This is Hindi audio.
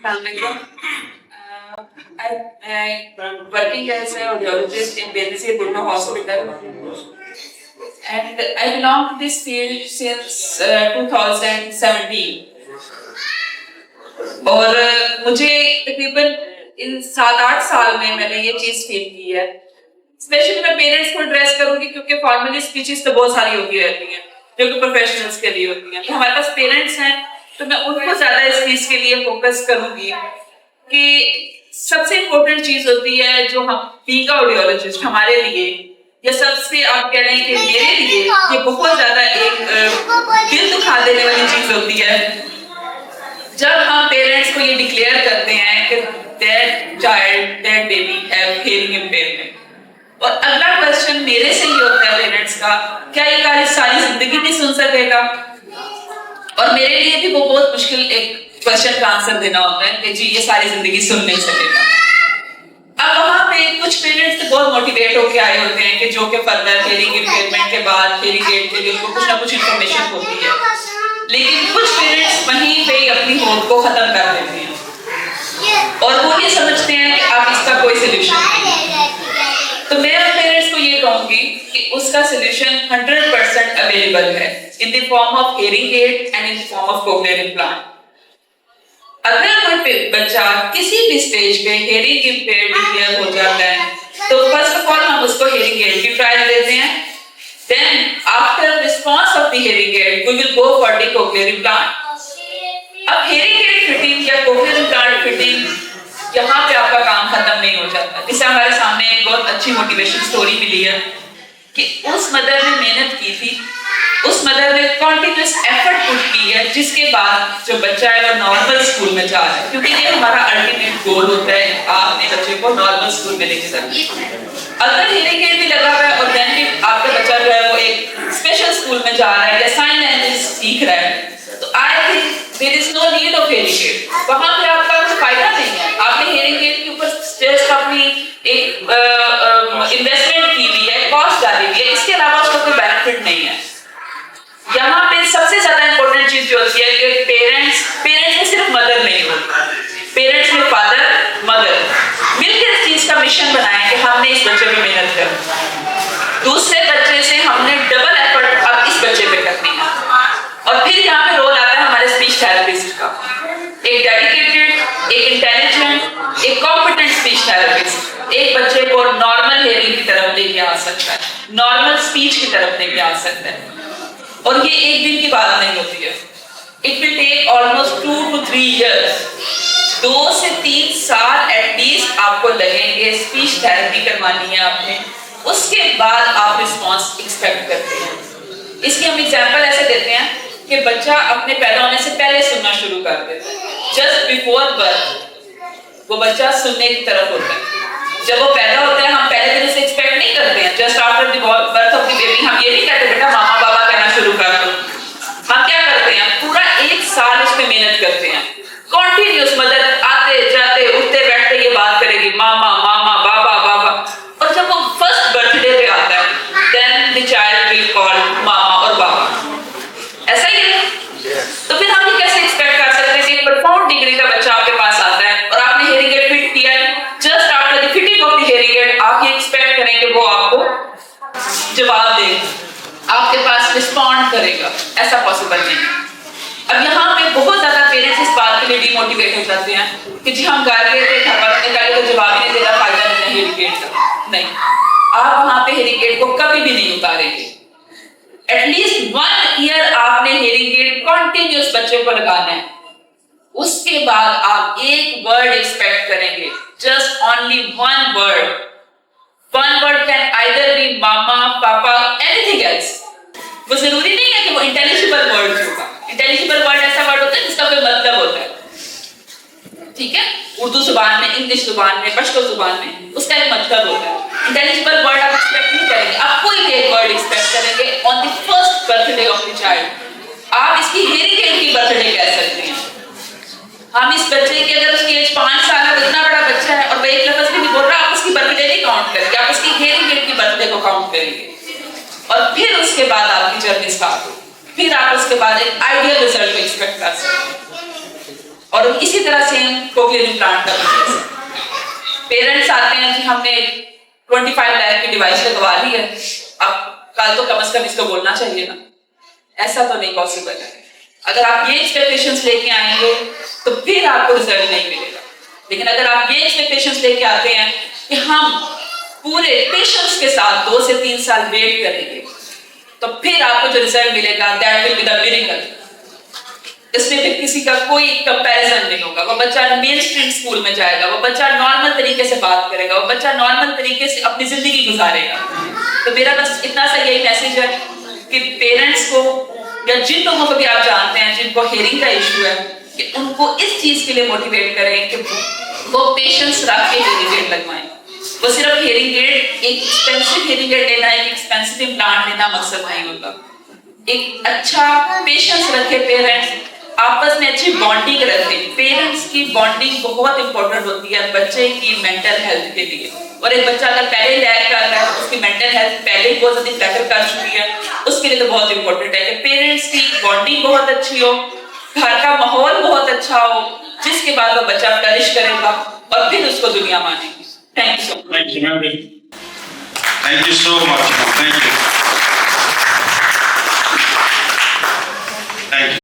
Assalamualaikum. I'm working as an audiologist in Benazir Burma Hospital, and I belong to this field since 2017. और मुझे तकरीबन इन 7-8 साल में मैंने ये चीज फील की है। स्पेशली मैं पेरेंट्स को एड्रेस करूंगी क्योंकि फॉर्मली स्पीचेस तो बहुत सारी होती रहती हैं जो कि प्रोफेशनल्स के लिए होती हैं। तो हमारे पास पेरेंट्स हैं तो मैं उनको ज्यादा इस चीज के लिए फोकस करूंगी कि सबसे इम्पोर्टेंट चीज होती है जो हम बीइंग ऑडियोलॉजिस्ट हमारे लिए या सबसे आप कह रहे हैं कि मेरे लिए ये बहुत ज्यादा एक दिल दुखा देने वाली चीज होती है जब हम पेरेंट्स को ये डिक्लेयर करते हैं कि their child, their baby have hearing impairment। और अगला क्वेश्चन मेरे से ये होता है पेरेंट्स का, क्या ये कार्य सारी जिंदगी नहीं सुन सकेगा? और मेरे लिए भी वो बहुत मुश्किल एक क्वेश्चन का आंसर देना होता है कि जी ये सारी जिंदगी सुन नहीं सकेगा। अब वहां पे कुछ पेरेंट्स तो बहुत मोटिवेट होके आए होते हैं कि जो कि फर्दर हेयरिंग इम्पेयरमेंट के बाद हेयरिंग एड के लिए उनको कुछ ना कुछ इन्फॉर्मेशन होती है, लेकिन कुछ पेरेंट्स वहीं पे अपनी होप को खत्म कर देते हैं और वो ये समझते हैं कि अब इसका कोई सोल्यूशन नहीं। तो मैं पेरेंट्स को ये कहूंगी कि उसका सोल्यूशन 100% अवेलेबल है in the form of hearing add and in the form of cochlear implant. अगर कोई बच्चा किसी भी स्टेज पे हेयरिंग इम्पेयर्ड डिक्लेयर हो जाता है तो फर्स्ट ऑफ ऑल हम उसको हेयरिंग एड की ट्रायल देते हैं। Then after response of the hearing aid, we will go for the cochlear implant. अब hearing aid fitting या cochlear implant fitting यहाँ पे आपका काम खत्म नहीं हो जाता। जिससे हमारे सामने एक बहुत अच्छी मोटिवेशन स्टोरी मिली है कि उस मदर ने मेहनत की थी, उस मदर ने कॉन्टिन्यूस एफर्ट पुट की है, जिसके बाद जो बच्चा है वो नॉर्मल स्कूल में जा रहा है, क्योंकि ये हमारा अल्टीमेट गोल होता है आपने बच्चे को नॉर्मल स्कूल में लेके जाना। अगर हेयरिंग एड भी लगा हुआ है और देन भी आपका बच्चा जो है वो एक स्पेशल स्कूल में जा रहा है या साइन लैंग्वेज सीख रहा है, तो I think there is no need of hearing aid. वहां पे आपका कोई फायदा नहीं है। आपने हेयरिंग एड के ऊपर जस्ट अपनी एक इन्वेस्टमेंट की हुई है, कॉस्ट डाली हुई है, इसके अलावा उसका कोई बेनिफिट नहीं है। यहाँ पे सबसे ज्यादा इंपॉर्टेंट चीज जो होती है कि पेरेंट्स में सिर्फ मदर नहीं होती, पेरेंट्स में फादर मदर मिलकर इस चीज का मिशन बनाए कि हमने इस बच्चे पे मेहनत करनी, दूसरे बच्चे से हमने डबल एफर्ट अब इस बच्चे पे करनी है। और फिर यहाँ पे रोल आता है हमारे स्पीच थेरेपिस्ट का, एक डेडिकेटेड, एक इंटेलिजेंट, एक कॉम्पिटेंट स्पीच थेरेपिस्ट एक बच्चे को नॉर्मल हेयरिंग की तरफ लेके आ सकता है, नॉर्मल स्पीच की तरफ लेके आ सकता है। और ये एक दिन की बात नहीं होती है, it will take almost 2 to 3 years, 2 से 3 साल एटलीस्ट आपको लगेंगे स्पीच थेरेपी करवानी है आपने, उसके बाद आप रिस्पॉन्स एक्सपेक्ट करते हैं। इसकी हम एग्जांपल ऐसे देते हैं कि बच्चा अपने पैदा होने से पहले सुनना शुरू कर देता है, जस्ट बिफोर बर्थ वो बच्चा सुनने की तरफ होता है। जब वो पैदा होता है हम पहले दिन से एक्सपेक्ट नहीं करते हैं, just after the birth of the baby हम ये नहीं कहते बेटा मामा बाबा कहना शुरू कर दो। हम क्या करते हैं, पूरा 1 साल इस पे मेहनत करते हैं, कॉन्टिन्यूस मदर आते जाते उठते बैठते ये बात करेगी मामा मामा बाबा बाबा, और जब वो फर्स्ट बर्थडे पे आता है then the child will call मामा और बाबा। ऐसा ही है। तो फिर हम ये कैसे एक्सपेक्ट कर सकते हैं कि एक परफॉर्म डिग्री का बच्चा आपके पास आता है और आपने हेयरिंग एड फिट किया है, just after the fitting of the hearing aid आप ये एक्सपेक्ट करें कि वो आपको जवाब देगा, आपके पास रिस्पॉन्ड करेगा? ऐसा पॉसिबल नहीं है। अब यहाँ पे बहुत ज्यादा पेरेंट्स इस बात के लिए डिमोटिवेट हो जाते हैं कि जी हम घर गए थे, घर वालों ने कहा तो जवाब ही नहीं देना, फायदा नहीं है हेयरिंग एड का। नहीं, आप वहां पे हेयरिंग एड को कभी भी नहीं उतारेंगे। एटलीस्ट 1 year आपने हेयरिंग एड कॉन्टिन्यूस बच्चे को लगाना है, उसके बाद आप एक वर्ड एक्सपेक्ट करेंगे, just only one word can either be mama papa anything else। वो जरूरी नहीं है कि वो इंटेलिजिबल वर्ड होगा। इंटेलिजिबल वर्ड ऐसा वर्ड होता है जिसका कोई मतलब होता है, ठीक है, उर्दू जुबान में, इंग्लिश जुबान में, पश्तो जुबान में उसका एक मतलब होता है। इंटेलिजिबल वर्ड आप एक्सपेक्ट नहीं करेंगे, आप कोई भी एक वर्ड एक्सपेक्ट करेंगे on the first birthday of the child. आप इसकी हेयरिंग एड की बर्थडे कह सकते हैं। हम इस बच्चे की अगर उसकी एज 5 साल है, इतना बड़ा बच्चा है और वो एक लफ्ज भी नहीं बोल रहा, आप उसकी बर्थडे नहीं काउंट करेंगे, आप उसकी हेयरिंग एड की बर्थडे को काउंट करेंगे। और फिर उसके बाद आपकी जर्नी स्टार्ट हो, फिर आप उसके बाद एक आइडियल रिजल्ट को एक्सपेक्ट कर सकते हैं। और इसी तरह सेम कोक्लियर इम्प्लांट का बिजनेस है। पेरेंट्स आते हैं जी हमने 25 लाख की डिवाइस लगवा ली है, अब कल तो कम से कम इसको बोलना चाहिए ना, ऐसा तो नहीं पॉसिबल है। अगर आप ये एक्सपेक्टेशंस लेके आएंगे तो फिर आपको रिजल्ट नहीं मिलेगा। लेकिन अगर आप ये एक्सपेक्टेशंस लेके आते हैं कि हम पूरे पेशेंस के साथ 2 से 3 साल वेट करेंगे तो फिर आपको जो रिजल्ट मिलेगा that will be the miracle. इसमें फिर किसी का कोई कंपैरिजन नहीं होगा। वो बच्चा मेन स्ट्रीम स्कूल में जाएगा, वो बच्चा नॉर्मल तरीके से बात करेगा, वो बच्चा नॉर्मल तरीके से अपनी जिंदगी गुजारेगा। तो मेरा बस इतना सा यही मैसेज है कि पेरेंट्स को या जिन लोगों को भी आप जानते हैं जिनको हेयरिंग का इशू है कि उनको इस चीज के लिए मोटिवेट करें कि वो पेशेंस रख के हेयरिंग एड लगवाएं। वो सिर्फ हेयरिंग एड, एक एक्सपेंसिव हेयरिंग एड लेना, एक एक्सपेंसिव इम्प्लांट लेना मकसद नहीं होता। एक अच्छा पेशेंस रखे पेरेंट्स, आपस में अच्छी बॉन्डिंग रखते हैं। पेरेंट्स की बॉन्डिंग बहुत इंपॉर्टेंट होती है बच्चे की मेंटल हेल्थ के लिए। और एक बच्चा अगर पहले लैग कर रहा है, उसकी मेंटल हेल्थ पहले ही बहुत ज्यादा फ्लैटर कर चुकी है, उसके लिए तो बहुत इंपॉर्टेंट है कि पेरेंट्स की बॉन्डिंग बहुत अच्छी हो, घर का माहौल बहुत अच्छा हो, जिसके बाद वो बच्चा फ्लरिश करेगा और फिर उसको दुनिया मानेगी। Thank you so much. Thank you so much. Thank you.